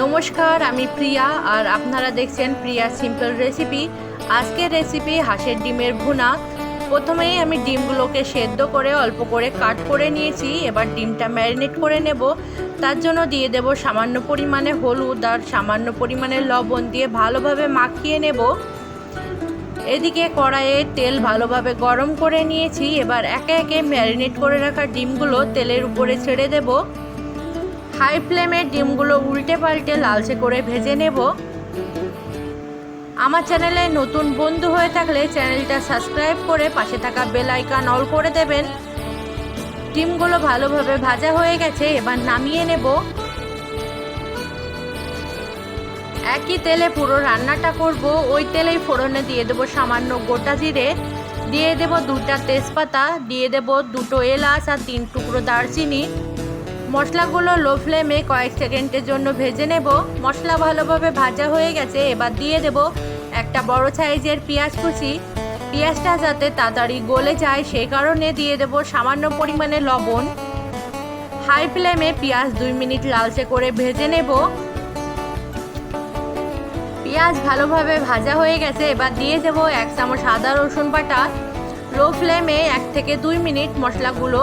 নমস্কার, আমি প্রিয়া আর আপনারা দেখছেন প্রিয়া সিম্পল রেসিপি। আজকের রেসিপি হাঁসের ডিমের ভুনা। প্রথমেই আমি ডিমগুলোকে সেদ্ধ করে অল্প করে কাট করে নিয়েছি। এবার ডিমটা ম্যারিনেট করে নেব। তার জন্য দিয়ে দেব সামান্য পরিমাণে হলুদ আর সামান্য পরিমাণে লবণ দিয়ে ভালোভাবে মাখিয়ে নেব। এদিকে কড়াইয়ে তেল ভালোভাবে গরম করে নিয়েছি। এবার একে একে ম্যারিনেট করে রাখা ডিমগুলো তেলের উপরে ছেড়ে দেব। হাই ফ্লেমে ডিমগুলো উল্টে পাল্টে লালচে করে ভেজে নেব। আমার চ্যানেলে নতুন বন্ধু হয়ে থাকলে চ্যানেলটা সাবস্ক্রাইব করে পাশে থাকা বেল আইকন অল করে দেবেন। ডিমগুলো ভালোভাবে ভাজা হয়ে গেছে, এবার নামিয়ে নেব। একই তেলে পুরো রান্নাটা করব। ওই তেলেই ফোড়নে দিয়ে দেব সামান্য গোটা জিরে, দিয়ে দেব 2টা তেজপাতা, দিয়ে দেব 2টো এলাচ আর 3 টুকরো দারচিনি। মশলাগুলো লো ফ্লেমে কয়েক সেকেন্ডের জন্য ভেজে নেব। মশলা ভালোভাবে ভাজা হয়ে গেছে, এবার দিয়ে দেব একটা বড় সাইজের পেঁয়াজ কুচি। পেঁয়াজটা যাতে তাড়াতাড়ি গলে যায় সেই কারণে দিয়ে দেব সামান্য পরিমাণে লবণ। হাই ফ্লেমে পেঁয়াজ 2 মিনিট লালচে করে ভেজে নেব। পেঁয়াজ ভালোভাবে ভাজা হয়ে গেছে, এবার দিয়ে দেব 1 চামচ আদা রসুন বাটা। লো ফ্লেমে 1 থেকে 2 মিনিট মশলাগুলো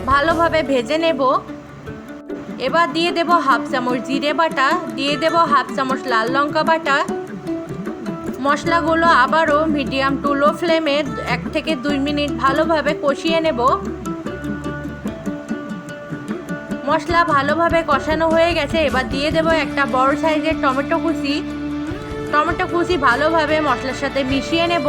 ভালোভাবে ভেজে নেব। এবার দিয়ে দেব হাফ চামচ জিরে বাটা, দিয়ে দেব হাফ চামচ লাল লঙ্কা বাটা। মশলাগুলো আবারও মিডিয়াম টু লো ফ্লেমে 1 থেকে 2 মিনিট ভালোভাবে কষিয়ে নেব। মশলা ভালোভাবে কষানো হয়ে গেছে, এবার দিয়ে দেব একটা বড় সাইজের টমেটো কুচি। টমেটো কুচি ভালোভাবে মশলার সাথে মিশিয়ে নেব।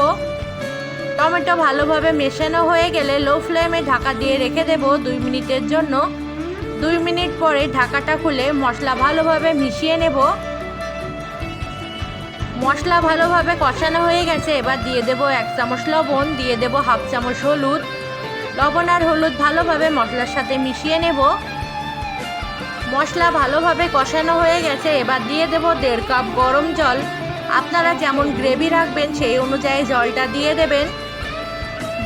টমেটো ভালোভাবে মেশানো হয়ে গেলে লো ফ্লেমে ঢাকা দিয়ে রেখে দেব 2 মিনিটের জন্য। 2 মিনিট পরে ঢাকাটা খুলে মশলা ভালোভাবে মিশিয়ে নেব। মশলা ভালোভাবে কষানো হয়ে গেছে, এবার দিয়ে দেব 1 চামচ লবণ, দিয়ে দেব হাফ চামচ হলুদ। লবণ আর হলুদ ভালোভাবে মশলার সাথে মিশিয়ে নেব। মশলা ভালোভাবে কষানো হয়ে গেছে, এবার দিয়ে দেব 1.5 কাপ গরম জল। আপনারা যেমন গ্রেভি রাখবেন সেই অনুযায়ী জলটা দিয়ে দেবেন।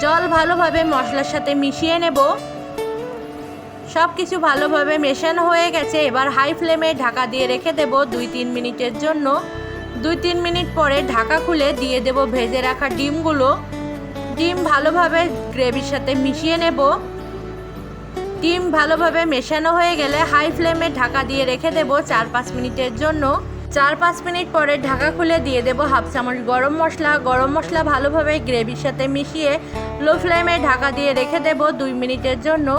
জল ভালোভাবে মশলার সাথে মিশিয়ে নেব। সব কিছু ভালোভাবে মেশানো হয়ে গেছে, এবার হাই ফ্লেমে ঢাকা দিয়ে রেখে দেব 2-3 মিনিটের জন্য। 2-3 মিনিট পরে ঢাকা খুলে দিয়ে দেব ভেজে রাখা ডিমগুলো। ডিম ভালোভাবে গ্রেভির সাথে মিশিয়ে নেব। ডিম ভালোভাবে মেশানো হয়ে গেলে হাই ফ্লেমে ঢাকা দিয়ে রেখে দেব 4-5 মিনিটের জন্য। 4-5 মিনিট পরে ঢাকা খুলে দিয়ে দেব হাফ চামচ গরম মশলা। গরম মশলা ভালোভাবে গ্রেভির সাথে মিশিয়ে লো ফ্লেমে ঢাকা দিয়ে রেখে দেব 2 মিনিটের জন্য।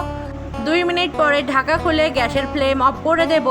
2 মিনিট পরে ঢাকা খুলে গ্যাসের ফ্লেম অফ করে দেব।